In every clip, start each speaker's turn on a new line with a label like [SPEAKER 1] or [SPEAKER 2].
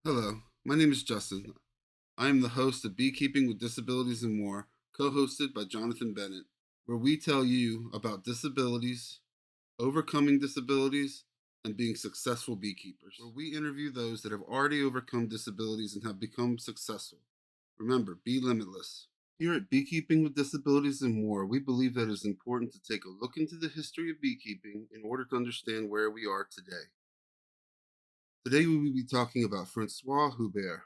[SPEAKER 1] Hello, my name is Justin. I am the host of Beekeeping with Disabilities and More, co hosted by Jonathan Bennett, where we tell you about disabilities, overcoming disabilities, and being successful beekeepers. Where we interview those that have already overcome disabilities and have become successful. Remember, be limitless. Here at Beekeeping with Disabilities and More, we believe that it is important to take a look into the history of beekeeping in order to understand where we are today. Today we will be talking about Francois Hubert.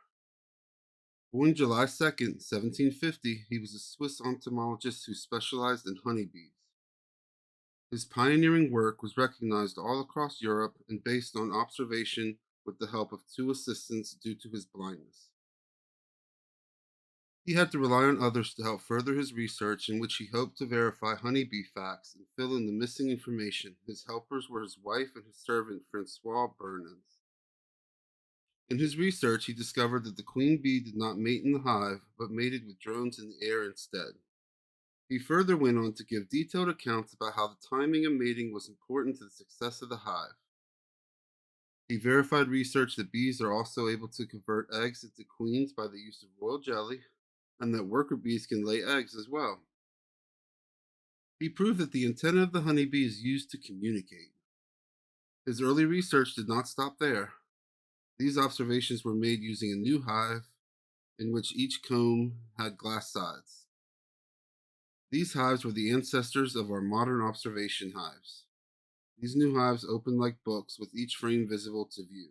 [SPEAKER 1] Born July 2nd, 1750, he was a Swiss entomologist who specialized in honeybees. His pioneering work was recognized all across Europe and based on observation with the help of two assistants due to his blindness. He had to rely on others to help further his research, in which he hoped to verify honeybee facts and fill in the missing information. His helpers were his wife and his servant, Francois Bernens. In his research, he discovered that the queen bee did not mate in the hive, but mated with drones in the air instead. He further went on to give detailed accounts about how the timing of mating was important to the success of the hive. He verified research that bees are also able to convert eggs into queens by the use of royal jelly, and that worker bees can lay eggs as well. He proved that the antenna of the honeybee is used to communicate. His early research did not stop there. These observations were made using a new hive in which each comb had glass sides. These hives were the ancestors of our modern observation hives. These new hives opened like books with each frame visible to view.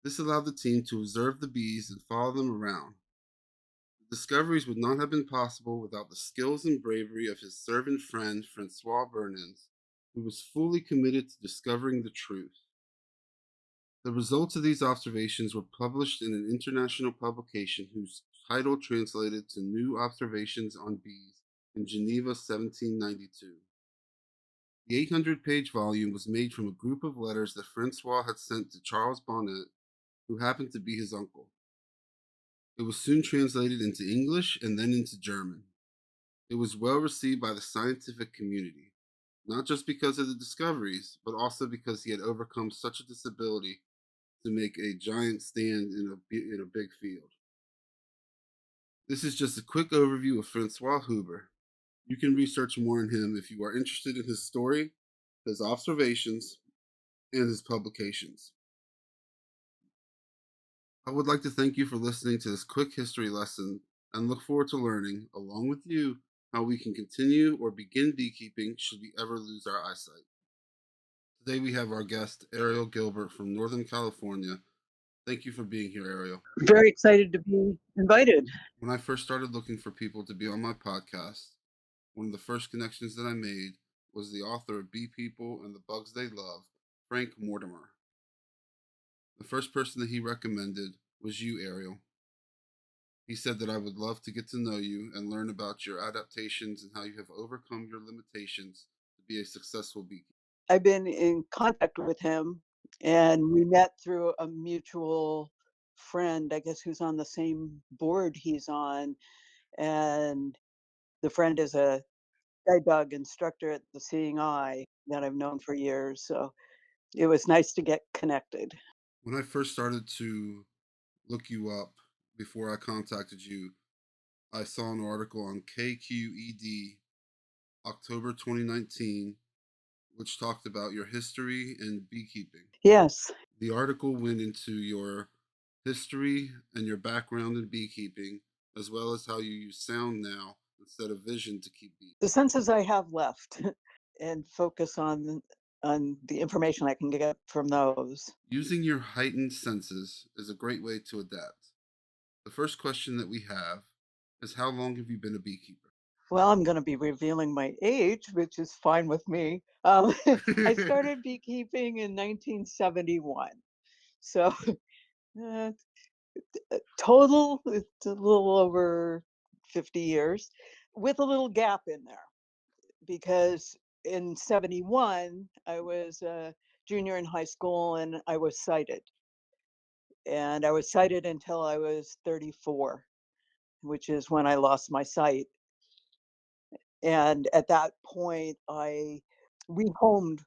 [SPEAKER 1] This allowed the team to observe the bees and follow them around. The discoveries would not have been possible without the skills and bravery of his servant friend, Francois Bernens, who was fully committed to discovering the truth. The results of these observations were published in an international publication whose title translated to New Observations on Bees in Geneva 1792. The 800-page volume was made from a group of letters that Francois had sent to Charles Bonnet, who happened to be his uncle. It was soon translated into English and then into German. It was well received by the scientific community, not just because of the discoveries, but also because he had overcome such a disability to make a giant stand in a big field. This is just a quick overview of Francois Hubert. You can research more on him if you are interested in his story, his observations, and his publications. I would like to thank you for listening to this quick history lesson and look forward to learning, along with you, how we can continue or begin beekeeping should we ever lose our eyesight. Today we have our guest, Ariel Gilbert from Northern California. Thank you for being here, Ariel.
[SPEAKER 2] Very excited to be invited.
[SPEAKER 1] When I first started looking for people to be on my podcast, one of the first connections that I made was the author of Bee People and the Bugs They Love, Frank Mortimer. The first person that he recommended was you, Ariel. He said that I would love to get to know you and learn about your adaptations and how you have overcome your limitations to be a successful beekeeper.
[SPEAKER 2] I've been in contact with him, and we met through a mutual friend, I guess, who's on the same board he's on. And the friend is a guide dog instructor at the Seeing Eye that I've known for years. So it was nice to get connected.
[SPEAKER 1] When I first started to look you up before I contacted you, I saw an article on KQED October 2019, which talked about your history in beekeeping.
[SPEAKER 2] Yes.
[SPEAKER 1] The article went into your history and your background in beekeeping, as well as how you use sound now instead of vision to keep bees.
[SPEAKER 2] The senses I have left and focus on the information I can get from those.
[SPEAKER 1] Using your heightened senses is a great way to adapt. The first question that we have is, how long have you been a beekeeper?
[SPEAKER 2] Well, I'm going to be revealing my age, which is fine with me. I started beekeeping in 1971. So uh, total, it's a little over 50 years with a little gap in there because in 71, I was a junior in high school and I was sighted. And I was sighted until I was 34, which is when I lost my sight. And at that point, I rehomed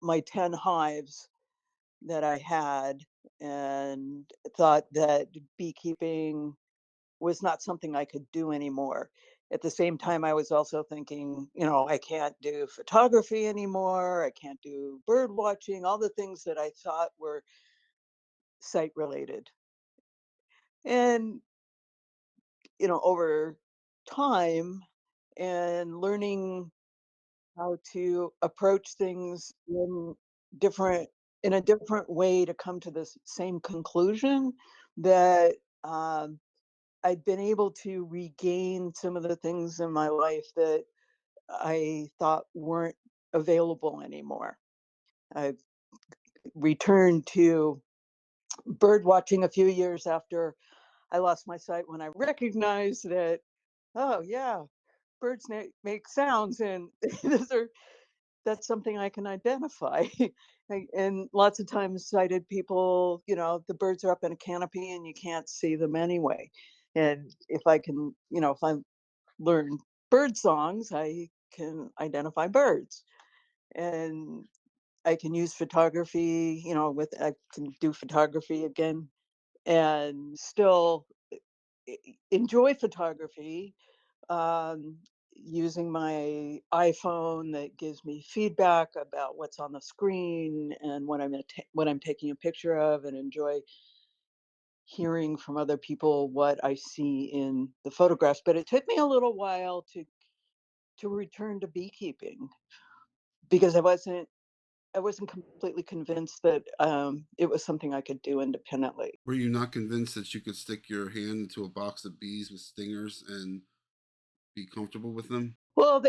[SPEAKER 2] my 10 hives that I had and thought that beekeeping was not something I could do anymore. At the same time, I was also thinking, I can't do photography anymore. I can't do bird watching, all the things that I thought were sight related. And, over time and learning how to approach things different in a different way to come to this same conclusion that um, I'd been able to regain some of the things in my life that I thought weren't available anymore. I've returned to bird watching a few years after I lost my sight when I recognized that, oh, yeah, birds make sounds and those are that's something I can identify. And lots of times sighted people, the birds are up in a canopy and you can't see them anyway. And if I can, if I learn bird songs, I can identify birds. And I can use photography, with I can do photography again and still enjoy photography, um, using my iPhone that gives me feedback about what's on the screen and what I'm taking a picture of, and enjoy hearing from other people what I see in the photographs. But it took me a little while to return to beekeeping because I wasn't completely convinced that it was something I could do independently.
[SPEAKER 1] Were you not convinced that you could stick your hand into a box of bees with stingers and be comfortable with them?
[SPEAKER 2] Well,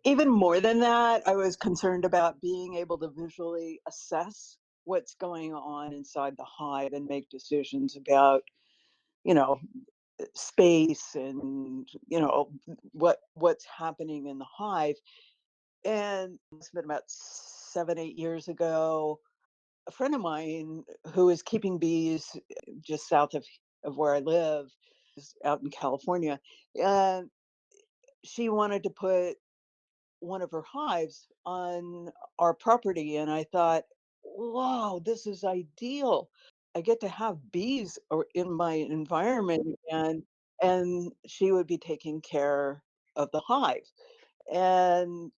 [SPEAKER 2] even more than that, I was concerned about being able to visually assess what's going on inside the hive and make decisions about, you know, space and, what's happening in the hive. And it's been about 7, 8 years ago. A friend of mine who is keeping bees just south of where I live is out in California. And she wanted to put one of her hives on our property, and I thought, "Wow, this is ideal. I get to have bees or in my environment, and she would be taking care of the hive." And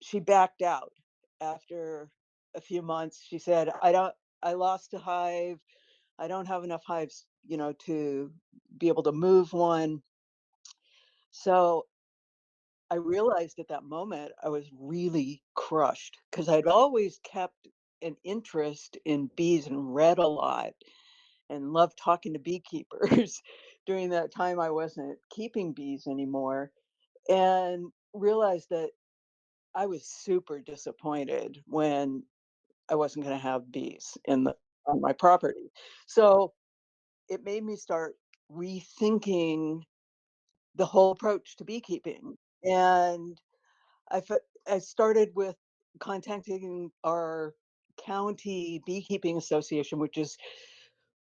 [SPEAKER 2] she backed out after a few months. She said, I lost a hive. I don't have enough hives, to be able to move one." So I realized at that moment I was really crushed because I'd always kept an interest in bees and read a lot and loved talking to beekeepers. During that time, I wasn't keeping bees anymore, and realized that I was super disappointed when I wasn't going to have bees on my property. So it made me start rethinking the whole approach to beekeeping. And I fe I started with contacting our county beekeeping association, which is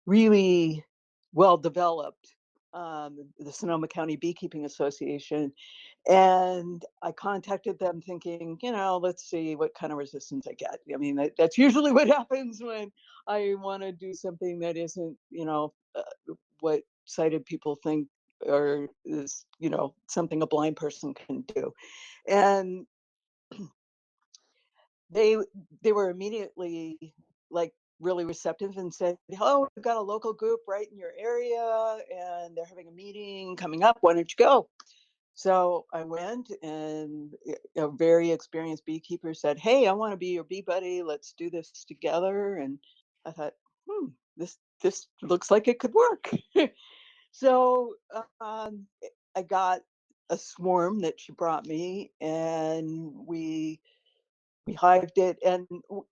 [SPEAKER 2] really well developed, the Sonoma County Beekeeping Association, and I contacted them thinking, "Let's see what kind of resistance I get." I mean, that's usually what happens when I wanna do something that isn't, what sighted people think or is, something a blind person can do. And they they were immediately, like, really receptive and said, "Oh, we've got a local group right in your area, and they're having a meeting coming up. Why don't you go?" So I went, and a very experienced beekeeper said, "Hey, I want to be your bee buddy. Let's do this together." And I thought, this looks like it could work. So I got a swarm that she brought me, and we hived it. And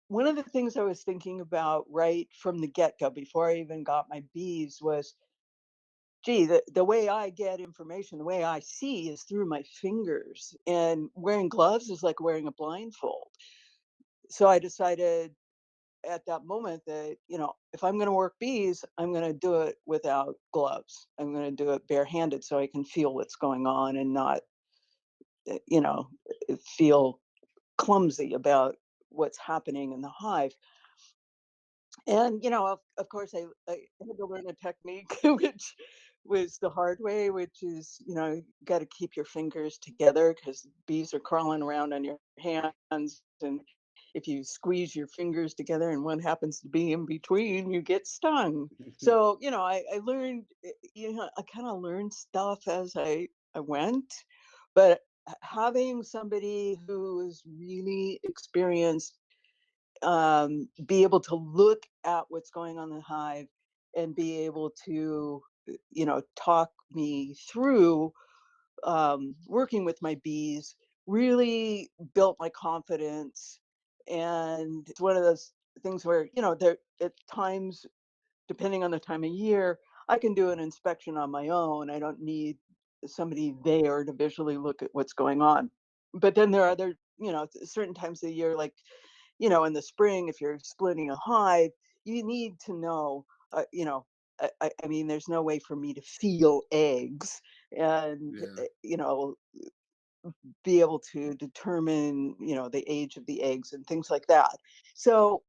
[SPEAKER 2] one of the things I was thinking about right from the get go, before I even got my bees, was, gee, the way I get information, the way I see is through my fingers. And wearing gloves is like wearing a blindfold. So I decided at that moment that, if I'm going to work bees, I'm going to do it without gloves. I'm going to do it barehanded so I can feel what's going on and not, uh, you know, feel clumsy about what's happening in the hive. And, of course, I had to learn a technique, which was the hard way, which is, you got to keep your fingers together because bees are crawling around on your hands. And if you squeeze your fingers together and one happens to be in between, you get stung. So, I learned, I kind of learned stuff as I went. But having somebody who is really experienced be able to look at what's going on in the hive and be able to, talk me through working with my bees really built my confidence. And it's one of those things where, there at times, depending on the time of year, I can do an inspection on my own. I don't need somebody there to visually look at what's going on. But then there are other, certain times of the year, like in the spring, if you're splitting a hive, you need to know, I mean, there's no way for me to feel eggs and,
[SPEAKER 1] Yeah.
[SPEAKER 2] be able to determine, the age of the eggs and things like that. So,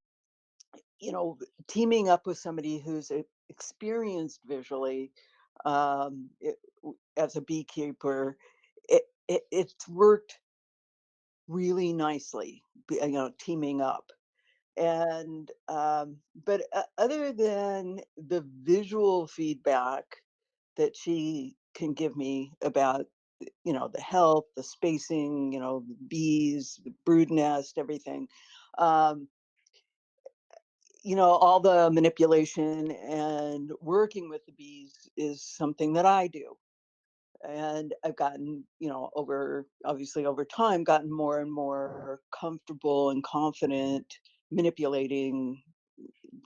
[SPEAKER 2] you know, teaming up with somebody who's experienced visually as a beekeeper, it's worked really nicely, teaming up. And but other than the visual feedback that she can give me about the health, the spacing, the bees, the brood nest, everything, um all the manipulation and working with the bees is something that I do. And I've gotten, obviously over time, gotten more and more comfortable and confident manipulating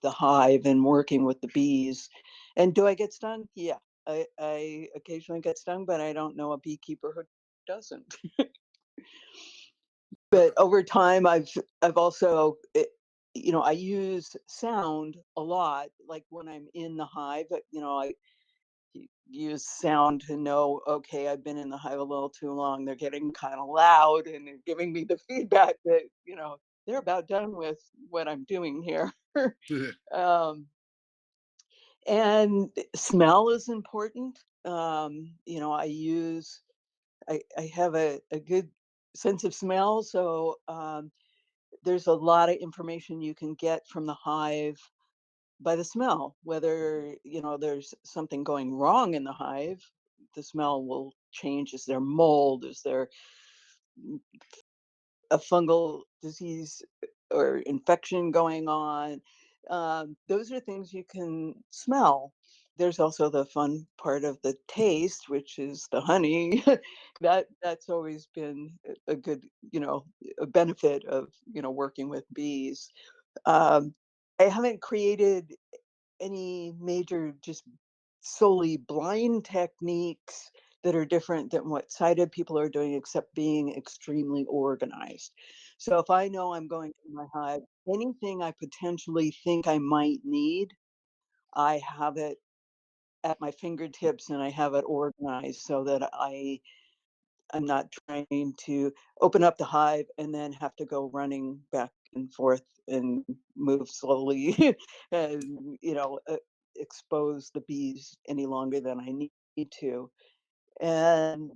[SPEAKER 2] the hive and working with the bees. And do I get stung? Yeah, I occasionally get stung, but I don't know a beekeeper who doesn't. But over time, I've also, I use sound a lot. Like when I'm in the hive, I use sound to know, okay, I've been in the hive a little too long. They're getting kind of loud and they're giving me the feedback that, they're about done with what I'm doing here. um, and smell is important. I have a good sense of smell. So there's a lot of information you can get from the hive by the smell, whether, there's something going wrong in the hive, the smell will change. Is there mold? Is there a fungal disease or infection going on? Those are things you can smell. There's also the fun part of the taste, which is the honey. That's always been a good, a benefit of working with bees. Um, I haven't created any major just solely blind techniques that are different than what sighted people are doing, except being extremely organized. So if I know I'm going to my hive, anything I potentially think I might need, I have it at my fingertips and I have it organized so that I'm not trying to open up the hive and then have to go running back and forth and move slowly and, expose the bees any longer than I need to. And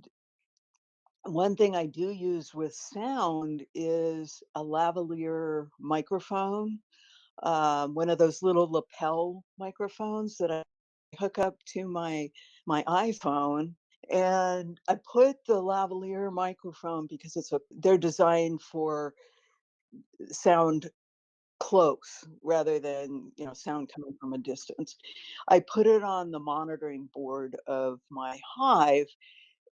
[SPEAKER 2] one thing I do use with sound is a lavalier microphone, one of those little lapel microphones that I hook up to my iPhone. And I put the lavalier microphone because they're designed for sound close rather than sound coming from a distance. I put it on the monitoring board of my hive,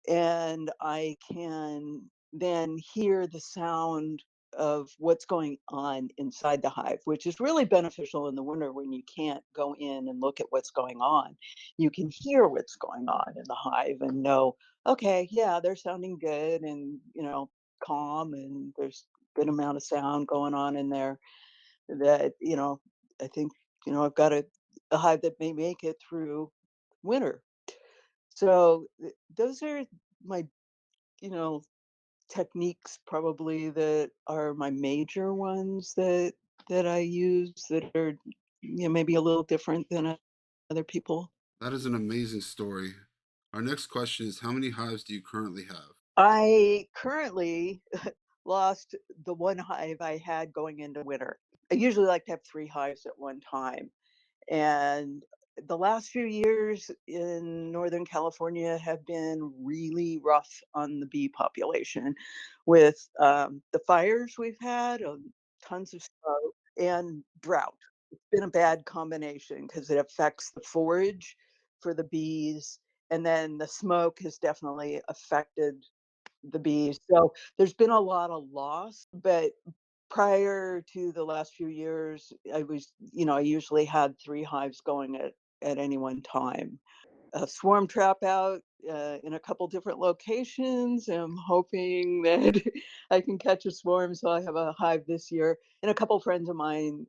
[SPEAKER 2] and I can then hear the sound of what's going on inside the hive, which is really beneficial in the winter when you can't go in and look at what's going on. You can hear what's going on in the hive and know, okay, yeah, they're sounding good and, calm, and there's good amount of sound going on in there that, I think, I've got a hive that may make it through winter. So those are my, you know, techniques probably that are my major ones that I use that are maybe a little different than other people.
[SPEAKER 1] That is an amazing story. Our next question is, how many hives do you currently have?
[SPEAKER 2] I currently lost the one hive I had going into winter. I usually like to have 3 hives at one time, and the last few years in Northern California have been really rough on the bee population with, the fires we've had, tons of snow, and drought. It's been a bad combination because it affects the forage for the bees, and then the smoke has definitely affected the bees. So there's been a lot of loss, but prior to the last few years, I usually had 3 hives going at any one time. A swarm trap out, in a couple different locations. I'm hoping that I can catch a swarm, so I have a hive this year. And a couple friends of mine,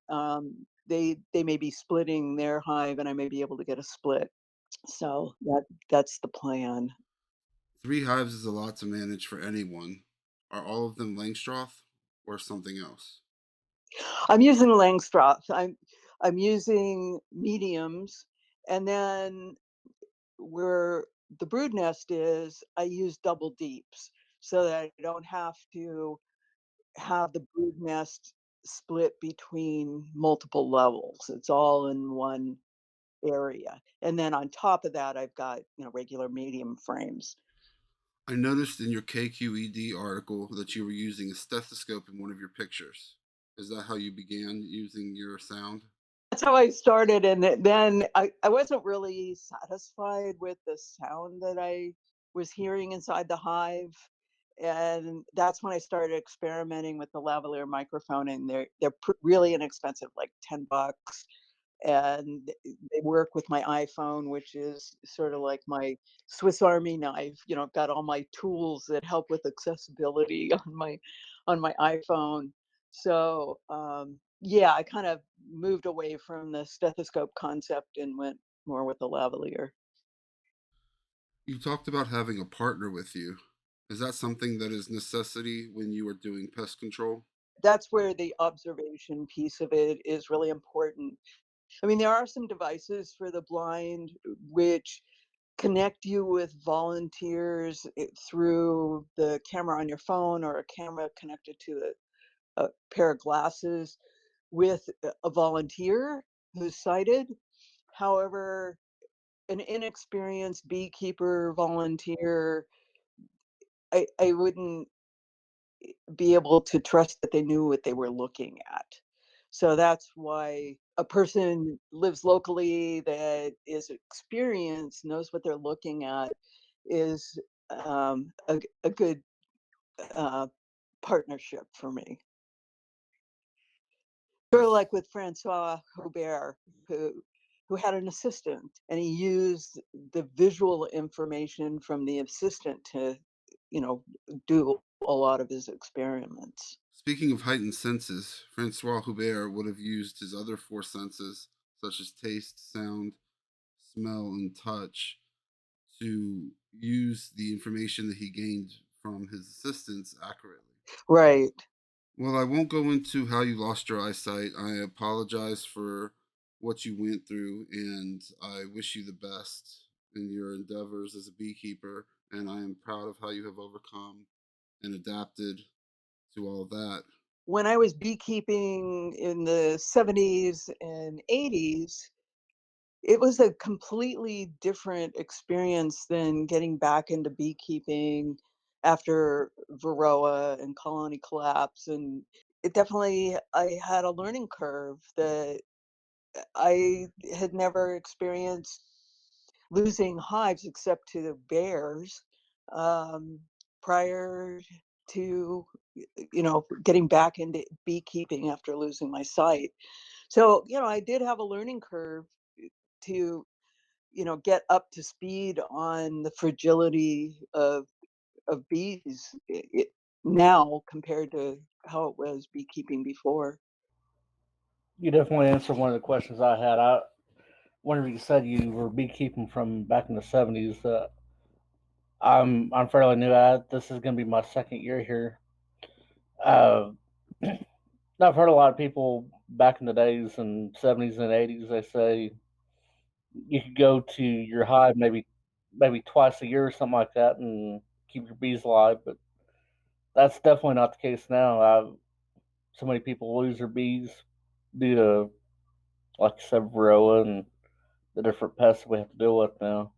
[SPEAKER 2] they may be splitting their hive, and I may be able to get a split. So that's the plan.
[SPEAKER 1] 3 hives is a lot to manage for anyone. Are all of them Langstroth or something else?
[SPEAKER 2] I'm using Langstroth. I'm using mediums, and then where the brood nest is, I use double deeps so that I don't have to have the brood nest split between multiple levels. It's all in one area. And then on top of that, I've got, regular medium frames.
[SPEAKER 1] I noticed in your KQED article that you were using a stethoscope in one of your pictures. Is that how you began using your sound?
[SPEAKER 2] That's how I started, and then I wasn't really satisfied with the sound that I was hearing inside the hive, and that's when I started experimenting with the lavalier microphone, and they're really inexpensive, like $10, and they work with my iPhone, which is sort of like my Swiss Army knife. I've got all my tools that help with accessibility on my iPhone. So yeah, I kind of moved away from the stethoscope concept and went more with the lavalier.
[SPEAKER 1] You talked about having a partner with you. Is that something that is necessity when you are doing pest control?
[SPEAKER 2] That's where the observation piece of it is really important. I mean, there are some devices for the blind which connect you with volunteers through the camera on your phone or a camera connected to a pair of glasses with a volunteer who's sighted. However, an inexperienced beekeeper volunteer, I wouldn't be able to trust that they knew what they were looking at. So that's why a person lives locally that is experienced, knows what they're looking at, is a good uh, partnership for me. Sort of
[SPEAKER 1] Yes.
[SPEAKER 2] like with Francois Hubert, who had an assistant, and he used the visual information from the assistant to, you know, do a lot of his experiments.
[SPEAKER 1] Speaking of heightened senses, Francois Hubert would have used his other 4 senses, such as taste, sound, smell, and touch, to use the information that he gained from his assistants accurately.
[SPEAKER 2] Right.
[SPEAKER 1] Well, I won't go into how you lost your eyesight. I apologize for what you went through, and I wish you the best in your endeavors as a beekeeper. And I am proud of how you have overcome and adapted to all that.
[SPEAKER 2] When I was beekeeping in the 70s and 80s, it was a completely different experience than getting back into beekeeping after Varroa and colony collapse. And it definitely, I had a learning curve that I had never experienced losing hives except to the bears um, prior to getting back into beekeeping after losing my sight. So I did have a learning curve to get up to speed on the fragility of bees now compared to how it was beekeeping before.
[SPEAKER 3] You definitely answered one of the questions I had. I whenever you said you were beekeeping from back in the '70s, I'm fairly new at it. This is going to be my second year here. Uh, I've heard a lot of people back in the days in '70s and '80s. They say you could go to your hive maybe twice a year or something like that and keep your bees alive. But that's definitely not the case now. So many people lose their bees due to, like you said, varroa and the different pests we have to deal with now.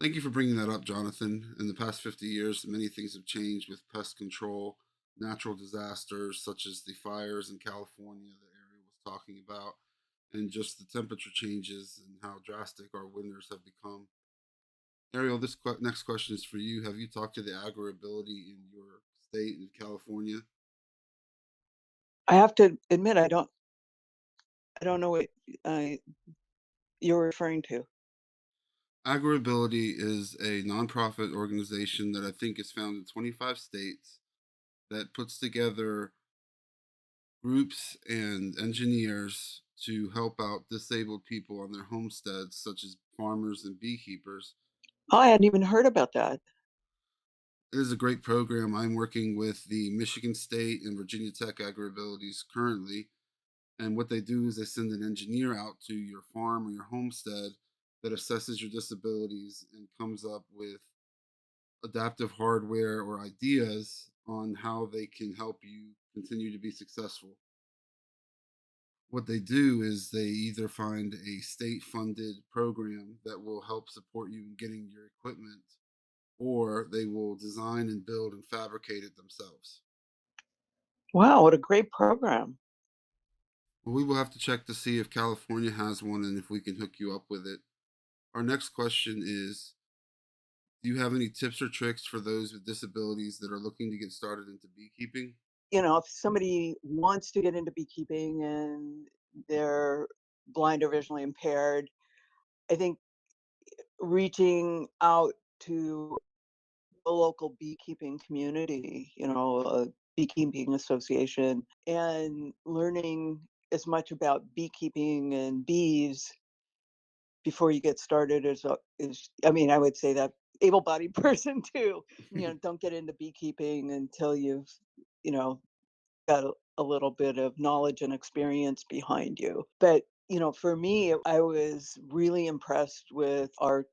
[SPEAKER 1] Thank you for bringing that up, Jonathan. In the past 50 years, many things have changed with pest control, natural disasters such as the fires in California that Ariel was talking about, and just the temperature changes and how drastic our winters have become. Ariel, this next question is for you. Have you talked to the agriability in your state in California?
[SPEAKER 2] I have to admit, I don't know what uh, you're referring to.
[SPEAKER 1] Agriability is a nonprofit organization that I think is found in 25 states that puts together groups and engineers to help out disabled people on their homesteads, such as farmers and beekeepers.
[SPEAKER 2] Oh, I hadn't even heard about that.
[SPEAKER 1] It is a great program. I'm working with the Michigan State and Virginia Tech Agriabilities currently. And what they do is they send an engineer out to your farm or your homestead that assesses your disabilities and comes up with adaptive hardware or ideas on how they can help you continue to be successful. What they do is they either find a state funded program that will help support you in getting your equipment, or they will design and build and fabricate it themselves.
[SPEAKER 2] Wow, what a great program.
[SPEAKER 1] Well, we will have to check to see if California has one and if we can hook you up with it. Our next question is, do you have any tips or tricks for those with disabilities that are looking to get started into beekeeping?
[SPEAKER 2] If somebody wants to get into beekeeping and they're blind or visually impaired, I think reaching out to the local beekeeping community, a beekeeping association, and learning as much about beekeeping and bees before you get started I mean, I would say that able-bodied person too. Don't get into beekeeping until you've, you know, got a little bit of knowledge and experience behind you. But, for me, I was really impressed with our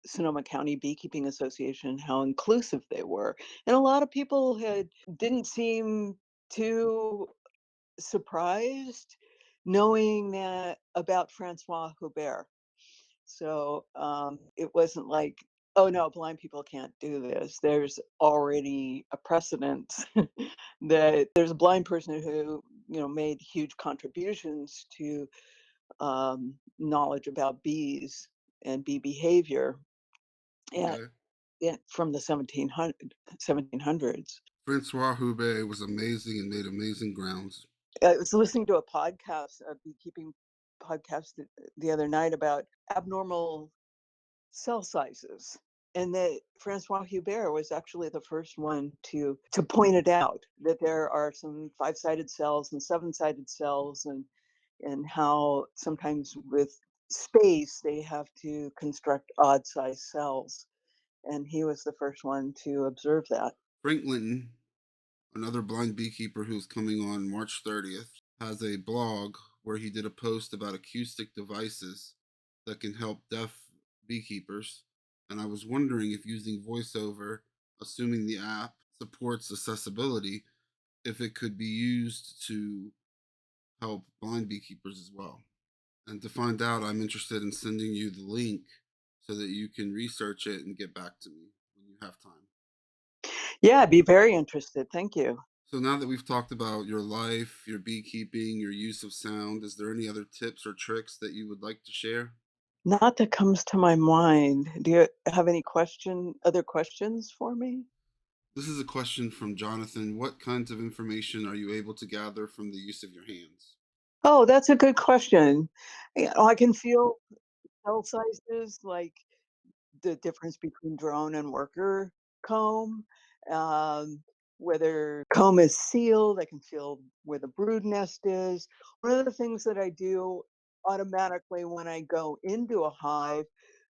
[SPEAKER 2] Sonoma County Beekeeping Association, how inclusive they were. And a lot of people didn't seem too surprised knowing that about Francois Hubert. So it wasn't like, oh no, blind people can't do this. There's already a precedent that there's a blind person who, made huge contributions to knowledge about bees and bee behavior and,
[SPEAKER 1] Okay.
[SPEAKER 2] from the 1700s.
[SPEAKER 1] Francois Hubert was amazing and made amazing grounds.
[SPEAKER 2] I was listening to a podcast, a beekeeping podcast the other night about abnormal cell sizes, and that Francois Hubert was actually the first one to point it out, that there are some five-sided cells and seven-sided cells, and how sometimes with space they have to construct odd size cells, and he was the first one to observe that.
[SPEAKER 1] Frank Linton, another blind beekeeper who's coming on March 30th, has a blog where he did a post about acoustic devices that can help deaf beekeepers. And I was wondering if using voiceover, assuming the app supports accessibility, if it could be used to help blind beekeepers as well. And to find out, I'm interested in sending you the link so that you can research it and get back to me when you have time.
[SPEAKER 2] Yeah, I'd be very interested. Thank you.
[SPEAKER 1] So now that we've talked about your life, your beekeeping, your use of sound, is there any other tips or tricks that you would like to share?
[SPEAKER 2] Not that comes to my mind. Do you have any other questions for me?
[SPEAKER 1] This is a question from Jonathan. What kinds of information are you able to gather from the use of your hands?
[SPEAKER 2] Oh, that's a good question. I can feel cell sizes, like the difference between drone and worker comb, um, whether comb is sealed. I can feel where the brood nest is. One of the things that I do automatically when I go into a hive,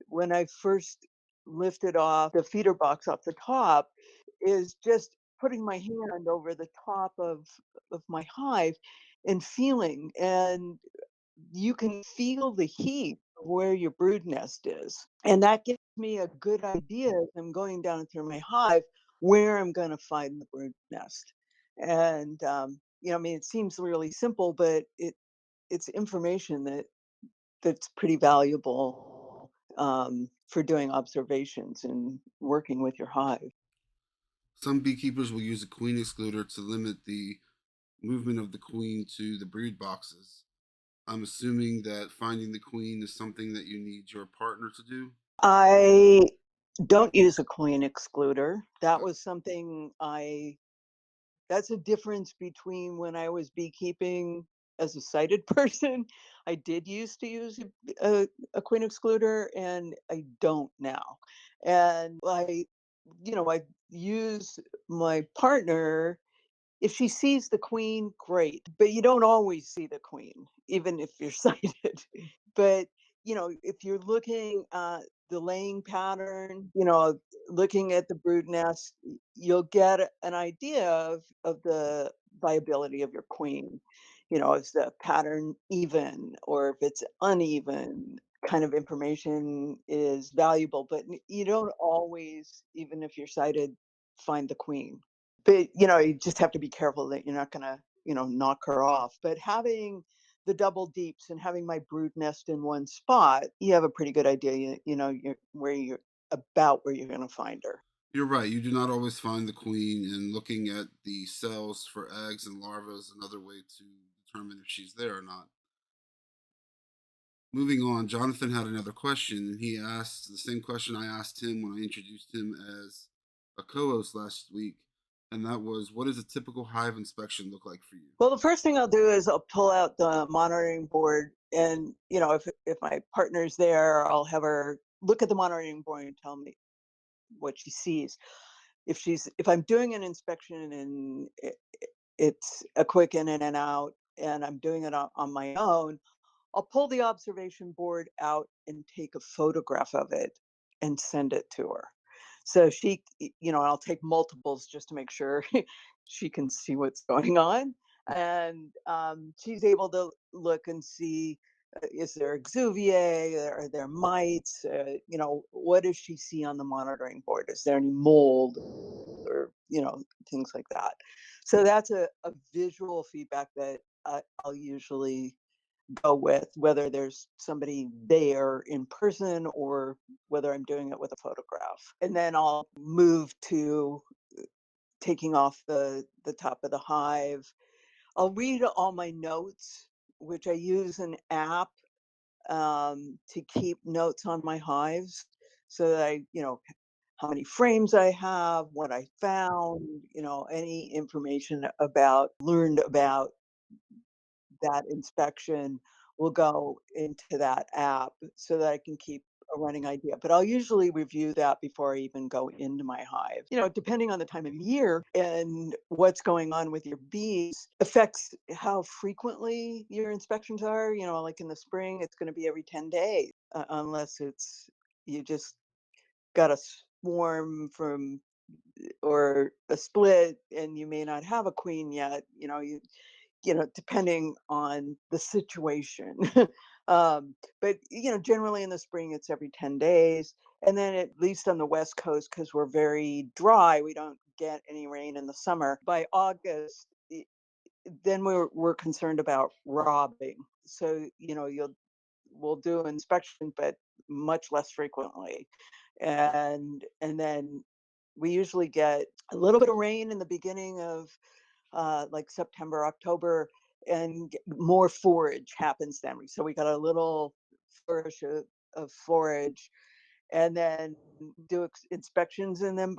[SPEAKER 2] when I first lifted off the feeder box off the top, is just putting my hand over the top of my hive and feeling, and you can feel the heat where your brood nest is. And that gives me a good idea as I'm going down through my hive where I'm going to find the brood nest. And I mean, it seems really simple, but it's information that's pretty valuable for doing observations and working with your hive.
[SPEAKER 1] Some beekeepers will use a queen excluder to limit the movement of the queen to the brood boxes. I'm assuming that finding the queen is something that you need your partner to do.
[SPEAKER 2] I don't use a queen excluder. That
[SPEAKER 1] Okay.
[SPEAKER 2] was something that's a difference between when I was beekeeping as a sighted person. I did used to use a queen excluder, and I don't now. And I use my partner. If she sees the queen, great, but you don't always see the queen, even if you're sighted. But, if you're looking at the laying pattern, looking at the brood nest, you'll get an idea of the viability of your queen. Is the pattern even, or if it's uneven, kind of information is valuable, but you don't always, even if you're sighted, find the queen. But, you just have to be careful that you're not gonna, knock her off. But having the double deeps and having my brood nest in one spot, you have a pretty good idea, where you're gonna find her.
[SPEAKER 1] You're right. You do not always find the queen, and looking at the cells for eggs and larvae is another way to determine if she's there or not. Moving on, Jonathan had another question, and he asked the same question I asked him when I introduced him as a co host last week. And that was, what does a typical hive inspection look like for you?
[SPEAKER 2] Well, the first thing I'll do is I'll pull out the monitoring board, and, if my partner's there, I'll have her look at the monitoring board and tell me what she sees. If I'm doing an inspection and it's a quick in and out, and I'm doing it on my own, I'll pull the observation board out and take a photograph of it and send it to her. So I'll take multiples just to make sure she can see what's going on. And she's able to look and see, is there exuviae? Are there mites? What does she see on the monitoring board? Is there any mold or, things like that? So that's a visual feedback that I'll usually go with, whether there's somebody there in person or whether I'm doing it with a photograph. And then I'll move to taking off the top of the hive. I'll read all my notes, which I use an app to keep notes on my hives so that how many frames I have, what I found, any information learned about that inspection will go into that app so that I can keep a running idea. But I'll usually review that before I even go into my hive. Depending on the time of year and what's going on with your bees affects how frequently your inspections are. Like in the spring, it's going to be every 10 days, unless you just got a swarm from or a split and you may not have a queen yet. Depending on the situation. But generally in the spring it's every 10 days. And then at least on the West Coast, because we're very dry, we don't get any rain in the summer. By August, then we're concerned about robbing. So, we'll do inspection, but much less frequently. And then we usually get a little bit of rain in the beginning of like September, October, and more forage happens then. So we got a little flourish of forage, and then do inspections, and then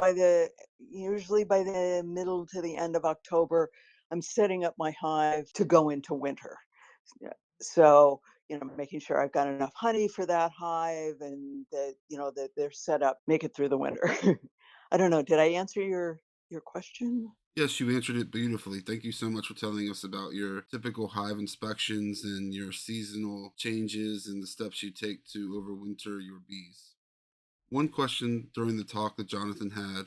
[SPEAKER 2] usually by the middle to the end of October, I'm setting up my hive to go into winter. Yeah. So, making sure I've got enough honey for that hive and that they're set up, make it through the winter. I don't know. Did I answer your question?
[SPEAKER 1] Yes, you answered it beautifully. Thank you so much for telling us about your typical hive inspections and your seasonal changes and the steps you take to overwinter your bees. One question during the talk that Jonathan had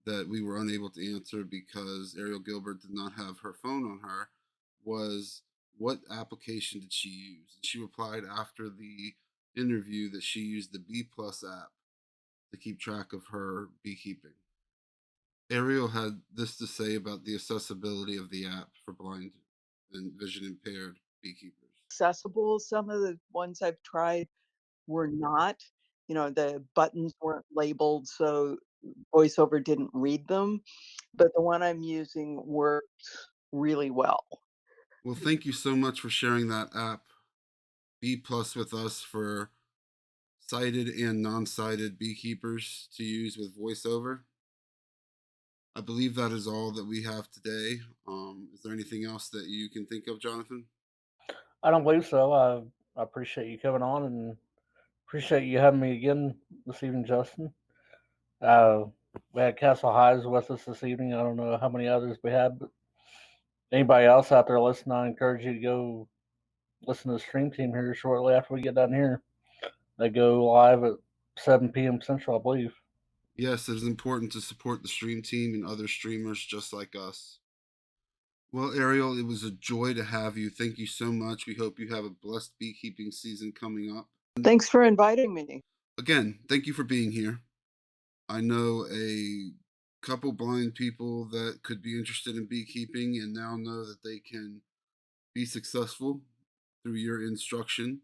[SPEAKER 1] that we were unable to answer because Ariel Gilbert did not have her phone on her was, what application did she use? And she replied after the interview that she used the B Plus app to keep track of her beekeeping. Ariel had this to say about the accessibility of the app for blind and vision impaired beekeepers.
[SPEAKER 2] Accessible. Some of the ones I've tried were not. The buttons weren't labeled, so VoiceOver didn't read them, but the one I'm using worked really well.
[SPEAKER 1] Well, thank you so much for sharing that app B Plus with us for sighted and non sighted beekeepers to use with VoiceOver. I believe that is all that we have today. Is there anything else that you can think of, Jonathan?
[SPEAKER 3] I don't believe so. I appreciate you coming on and appreciate you having me again this evening, Justin. Uh, we had Castle Hives with us this evening. I don't know how many others we had, but anybody else out there listening, I encourage you to go listen to the stream team here shortly after we get done here. They go live at 7 p.m. Central, I believe.
[SPEAKER 1] Yes, it is important to support the stream team and other streamers just like us. Well, Ariel, it was a joy to have you. Thank you so much. We hope you have a blessed beekeeping season coming up.
[SPEAKER 2] Thanks for inviting me.
[SPEAKER 1] Again, thank you for being here. I know a couple blind people that could be interested in beekeeping and now know that they can be successful through your instruction.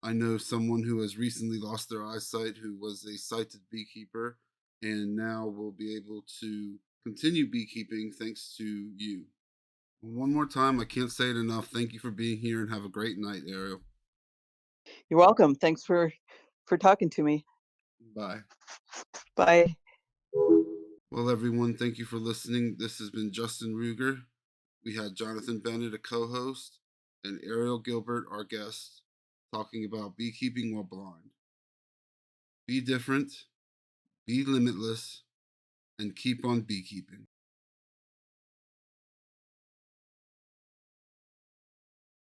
[SPEAKER 1] I know someone who has recently lost their eyesight who was a sighted beekeeper and now will be able to continue beekeeping thanks to you. One more time, I can't say it enough. Thank you for being here and have a great night, Ariel.
[SPEAKER 2] You're welcome. Thanks for talking to me.
[SPEAKER 1] Bye.
[SPEAKER 2] Bye.
[SPEAKER 1] Well, everyone, thank you for listening. This has been Justin Ruger. We had Jonathan Bennett, a co host, and Ariel Gilbert, our guest, talking about beekeeping while blind. Be different, be limitless, and keep on beekeeping.